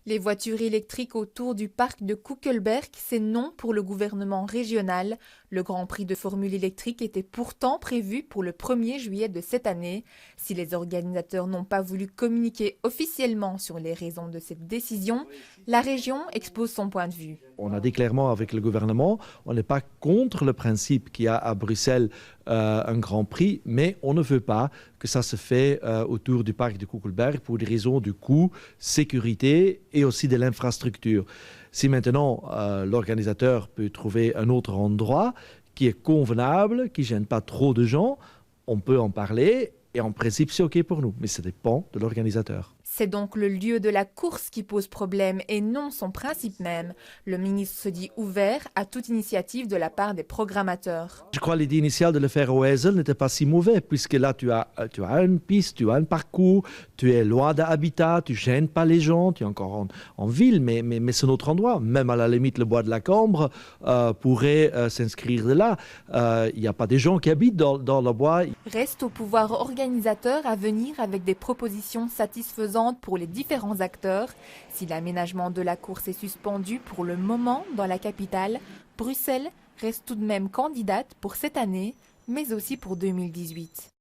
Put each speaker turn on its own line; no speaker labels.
Les voitures électriques autour du parc de Koekelberg, c'est non pour le gouvernement régional. Le Grand Prix de Formule électrique était pourtant prévu pour le 1er juillet de cette année. Si les organisateurs n'ont pas voulu communiquer officiellement sur les raisons de cette décision, la région expose son point de vue.
On a dit clairement avec le gouvernement, on n'est pas contre le principe qu'il y a à Bruxelles un Grand Prix, mais on ne veut pas que ça se fait autour du parc de Koekelberg pour des raisons de coût, sécurité et aussi de l'infrastructure. Si maintenant l'organisateur peut trouver un autre endroit qui est convenable, qui ne gêne pas trop de gens, on peut en parler et en principe c'est OK pour nous, mais ça dépend de l'organisateur.
C'est donc le lieu de la course qui pose problème et non son principe même. Le ministre se dit ouvert à toute initiative de la part des programmateurs.
Je crois que l'idée initiale de le faire au Heysel n'était pas si mauvaise, puisque là tu as une piste, tu as un parcours, tu es loin d'habitat, tu ne gênes pas les gens, tu es encore en ville, mais c'est notre endroit. Même à la limite, le bois de la Cambre pourrait s'inscrire de là. Il n'y a pas des gens qui habitent dans le bois.
Reste au pouvoir organisateur à venir avec des propositions satisfaisantes pour les différents acteurs. Si l'aménagement de la course est suspendu pour le moment dans la capitale, Bruxelles reste tout de même candidate pour cette année, mais aussi pour 2018.